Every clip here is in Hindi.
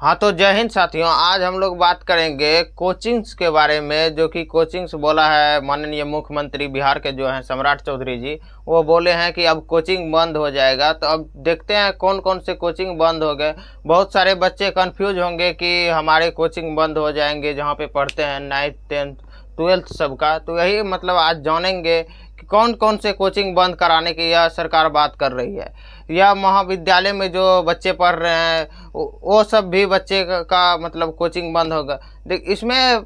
हाँ तो जय हिंद साथियों, आज हम लोग बात करेंगे कोचिंग्स के बारे में। जो कि कोचिंग्स बोला है माननीय मुख्यमंत्री बिहार के जो हैं सम्राट चौधरी जी, वो बोले हैं कि अब कोचिंग बंद हो जाएगा। तो अब देखते हैं कौन कौन से कोचिंग बंद हो गए। बहुत सारे बच्चे कंफ्यूज होंगे कि हमारे कोचिंग बंद हो जाएंगे जहाँ पे पढ़ते हैं 9th 10th 12th सबका। तो यही मतलब आज जानेंगे कि कौन कौन से कोचिंग बंद कराने की यह सरकार बात कर रही है। या महाविद्यालय में जो बच्चे पढ़ रहे हैं वो सब भी बच्चे का मतलब कोचिंग बंद होगा। देख, इसमें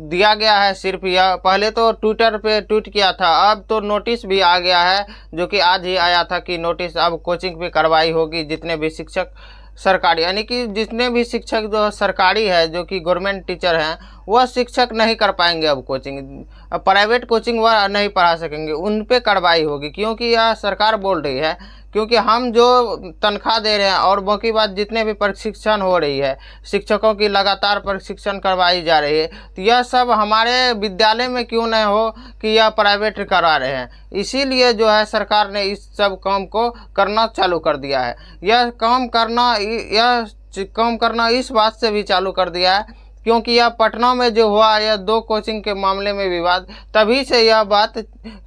दिया गया है सिर्फ यह, पहले तो ट्विटर पे ट्वीट किया था, अब तो नोटिस भी आ गया है जो कि आज ही आया था कि नोटिस अब कोचिंग पे कार्रवाई होगी। जितने भी शिक्षक सरकारी यानी कि जितने भी शिक्षक जो सरकारी है जो कि गवर्नमेंट टीचर हैं वह शिक्षक नहीं कर पाएंगे अब कोचिंग। अब प्राइवेट कोचिंग वह नहीं पढ़ा सकेंगे, उन पे कार्रवाई होगी। क्योंकि यह सरकार बोल रही है, क्योंकि हम जो तनख्वाह दे रहे हैं और बाकी बात जितने भी प्रशिक्षण हो रही है, शिक्षकों की लगातार प्रशिक्षण करवाई जा रही है, तो यह सब हमारे विद्यालय में क्यों नहीं हो कि यह प्राइवेट करा रहे हैं। इसीलिए जो है सरकार ने इस सब काम को करना चालू कर दिया है। यह काम करना इस बात से भी चालू कर दिया है क्योंकि यह पटना में जो हुआ यह 2 कोचिंग के मामले में विवाद, तभी से यह बात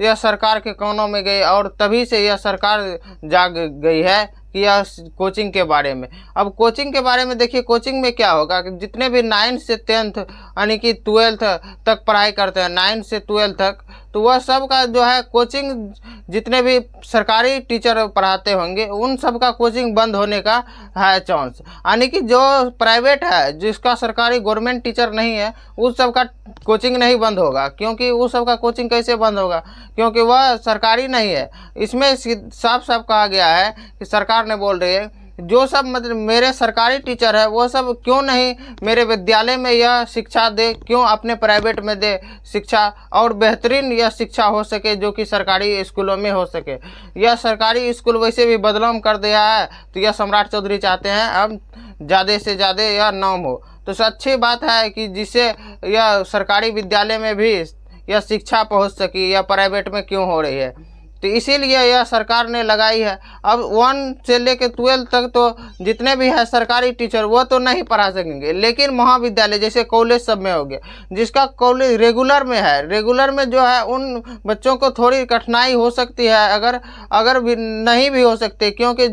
यह सरकार के कानों में गई और तभी से यह सरकार जाग गई है कि यह कोचिंग के बारे में। अब कोचिंग के बारे में देखिए, कोचिंग में क्या होगा कि जितने भी 9th से 10th यानी कि 12th तक पढ़ाई करते हैं, 9th से 12th तक, तो वह सब का जो है कोचिंग जितने भी सरकारी टीचर पढ़ाते होंगे उन सब का कोचिंग बंद होने का है चांस। यानी कि जो प्राइवेट है जिसका सरकारी गवर्नमेंट टीचर नहीं है उस सब का कोचिंग नहीं बंद होगा। क्योंकि उस सब का कोचिंग कैसे बंद होगा, क्योंकि वह सरकारी नहीं है। इसमें साफ साफ कहा गया है कि सरकार ने बोल रही है जो सब मतलब मेरे सरकारी टीचर है वो सब क्यों नहीं मेरे विद्यालय में यह शिक्षा दे, क्यों अपने प्राइवेट में दे शिक्षा, और बेहतरीन यह शिक्षा हो सके जो कि सरकारी स्कूलों में हो सके। यह सरकारी स्कूल वैसे भी बदनाम कर दिया है, तो यह सम्राट चौधरी चाहते हैं अब ज़्यादा से ज़्यादा यह नाम हो। तो अच्छी बात है कि जिससे यह सरकारी विद्यालय में भी यह शिक्षा पहुंच सकी, या प्राइवेट में क्यों हो रही है। तो इसीलिए यह सरकार ने लगाई है। अब 1 से लेकर 12 तक तो जितने भी है सरकारी टीचर वो तो नहीं पढ़ा सकेंगे, लेकिन महाविद्यालय जैसे कॉलेज सब में हो गया, जिसका कॉलेज रेगुलर में है, रेगुलर में जो है उन बच्चों को थोड़ी कठिनाई हो सकती है, अगर भी नहीं भी हो सकते। क्योंकि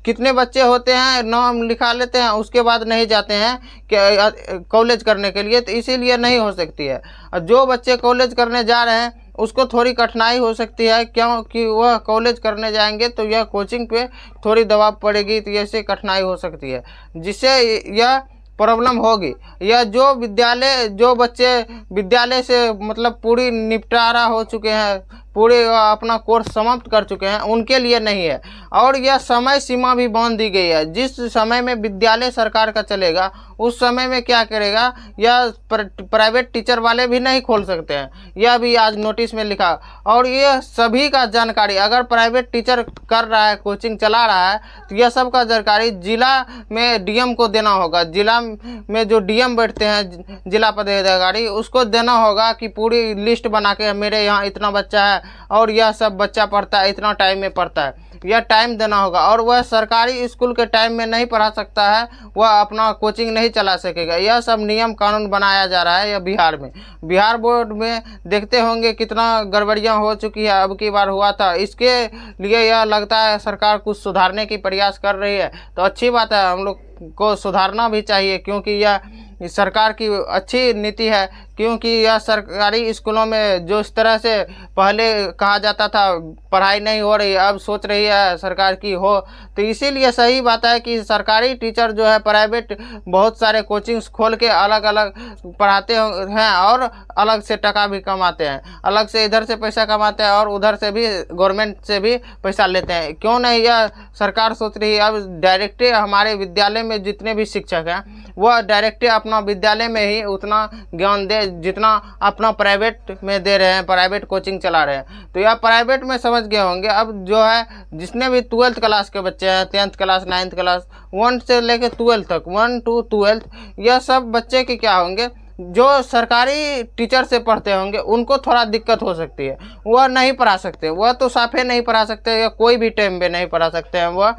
कितने बच्चे होते हैं नाम लिखा लेते हैं उसके बाद नहीं जाते हैं कॉलेज करने के लिए, तो इसीलिए नहीं हो सकती है। जो बच्चे कॉलेज करने जा रहे हैं उसको थोड़ी कठिनाई हो सकती है, क्योंकि वह कॉलेज करने जाएंगे तो यह कोचिंग पे थोड़ी दबाव पड़ेगी, तो ऐसे कठिनाई हो सकती है जिससे यह प्रॉब्लम होगी। या जो बच्चे विद्यालय से मतलब पूरी निपटारा हो चुके हैं, पूरे अपना कोर्स समाप्त कर चुके हैं, उनके लिए नहीं है। और यह समय सीमा भी बांध दी गई है, जिस समय में विद्यालय सरकार का चलेगा उस समय में क्या करेगा, यह प्राइवेट टीचर वाले भी नहीं खोल सकते हैं। यह भी आज नोटिस में लिखा। और यह सभी का जानकारी अगर प्राइवेट टीचर कर रहा है, कोचिंग चला रहा है, तो यह सब का जानकारी जिला में डीएम को देना होगा। जिला में जो डीएम बैठते हैं जिला पदाधिकारी, उसको देना होगा कि पूरी लिस्ट बना के मेरे यहाँ इतना बच्चा है और यह सब बच्चा पढ़ता है, इतना टाइम में पढ़ता है, यह टाइम देना होगा। और वह सरकारी स्कूल के टाइम में नहीं पढ़ा सकता है, वह अपना कोचिंग नहीं चला सकेगा। यह सब नियम कानून बनाया जा रहा है यह बिहार में। बिहार बोर्ड में देखते होंगे कितना गड़बड़ियाँ हो चुकी है, अब की बार हुआ था। इसके लिए यह लगता है सरकार कुछ सुधारने की प्रयास कर रही है, तो अच्छी बात है, हम लोग को सुधारना भी चाहिए। क्योंकि यह सरकार की अच्छी नीति है। क्योंकि यह सरकारी स्कूलों में जो इस तरह से पहले कहा जाता था पढ़ाई नहीं हो रही, अब सोच रही है सरकार की हो, तो इसीलिए सही बात है कि सरकारी टीचर जो है प्राइवेट बहुत सारे कोचिंग्स खोल के अलग अलग पढ़ाते हैं और अलग से टका भी कमाते हैं, अलग से इधर से पैसा कमाते हैं और उधर से भी गवर्नमेंट से भी पैसा लेते हैं। क्यों नहीं यह सरकार सोच रही है अब डायरेक्ट हमारे विद्यालय में जितने भी शिक्षक हैं वह डायरेक्ट अपना विद्यालय में ही उतना ज्ञान दे जितना अपना प्राइवेट में दे रहे हैं, प्राइवेट कोचिंग चला रहे हैं। तो यह प्राइवेट में समझ गए होंगे। अब जो है जितने भी 12th क्लास के बच्चे हैं, 10th क्लास 9th क्लास 1 से लेकर 12 तक, 1 to 12, यह सब बच्चे के क्या होंगे जो सरकारी टीचर से पढ़ते होंगे उनको थोड़ा दिक्कत हो सकती है। वह नहीं पढ़ा सकते, वह तो साफे नहीं पढ़ा सकते, या कोई भी टाइम पे नहीं पढ़ा सकते हैं। वह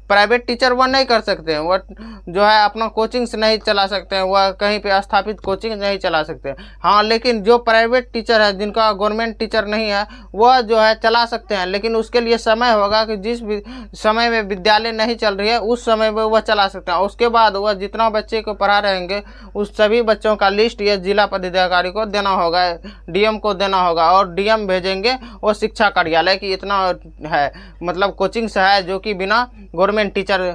प्राइवेट टीचर वह नहीं कर सकते हैं, वह जो है अपना कोचिंग से नहीं चला सकते हैं, वह कहीं पे स्थापित कोचिंग नहीं चला सकते हैं। हाँ, लेकिन जो प्राइवेट टीचर है, जिनका गवर्नमेंट टीचर नहीं है, वह जो है चला सकते हैं, लेकिन उसके लिए समय होगा कि जिस समय में विद्यालय नहीं चल रही है उस समय में वह चला सकते हैं। उसके बाद वह जितना बच्चे को पढ़ा रहेंगे उस सभी बच्चों का लिस्ट ये जिला पदाधिकारी को देना होगा, डीएम को देना होगा, और डीएम भेजेंगे वो शिक्षा कार्यालय की इतना है, मतलब कोचिंग से है जो कि बिना गवर्नमेंट टीचर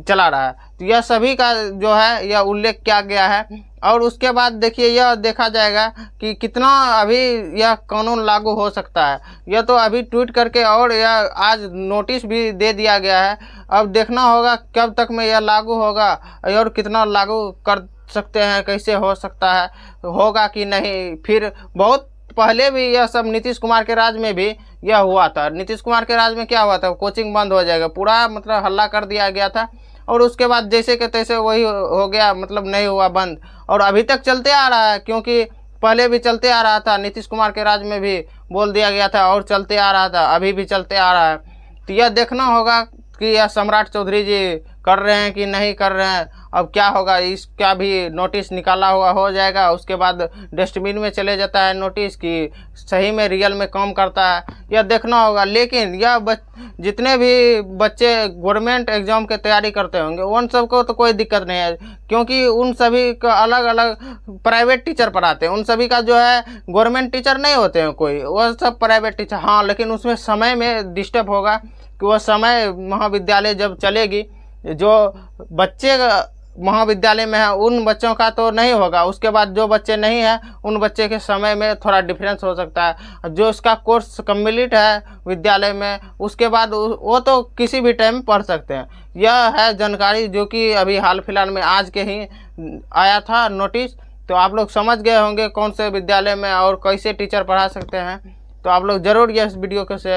चला रहा है। तो यह सभी का जो है यह उल्लेख किया गया है। और उसके बाद देखिए यह देखा जाएगा कि कितना अभी यह कानून लागू हो सकता है। यह तो अभी ट्वीट करके और यह आज नोटिस भी दे दिया गया है। अब देखना होगा कब तक में यह लागू होगा और कितना लागू कर सकते हैं, कैसे हो सकता है, होगा कि नहीं। फिर बहुत पहले भी यह सब नीतीश कुमार के राज में भी यह हुआ था। नीतीश कुमार के राज में क्या हुआ था, कोचिंग बंद हो जाएगा, पूरा मतलब हल्ला कर दिया गया था, और उसके बाद जैसे के तैसे वही हो गया, मतलब नहीं हुआ बंद, और अभी तक चलते आ रहा है, क्योंकि पहले भी चलते आ रहा था, नीतीश कुमार के राज में भी बोल दिया गया था और चलते आ रहा था, अभी भी चलते आ रहा है। तो यह देखना होगा कि यह सम्राट चौधरी जी कर रहे हैं कि नहीं कर रहे हैं। अब क्या होगा, इसका भी नोटिस निकाला हुआ हो जाएगा, उसके बाद डस्टबिन में चले जाता है नोटिस कि सही में रियल में काम करता है, यह देखना होगा। लेकिन यह जितने भी बच्चे गवर्नमेंट एग्जाम की तैयारी करते होंगे उन सबको तो कोई दिक्कत नहीं है, क्योंकि उन सभी का अलग अलग प्राइवेट टीचर पढ़ाते हैं, उन सभी का जो है गवर्नमेंट टीचर नहीं होते हैं कोई, वह सब प्राइवेट टीचर। हाँ, लेकिन उसमें समय में डिस्टर्ब होगा कि वह समय महाविद्यालय जब चलेगी, जो बच्चे महाविद्यालय में है उन बच्चों का तो नहीं होगा, उसके बाद जो बच्चे नहीं हैं उन बच्चे के समय में थोड़ा डिफरेंस हो सकता है। जो उसका कोर्स कंप्लीट है विद्यालय में, उसके बाद वो तो किसी भी टाइम पढ़ सकते हैं। यह है जानकारी जो कि अभी हाल फिलहाल में आज के ही आया था नोटिस। तो आप लोग समझ गए होंगे कौन से विद्यालय में और कैसे टीचर पढ़ा सकते हैं। तो आप लोग ज़रूर यह इस वीडियो को शेयर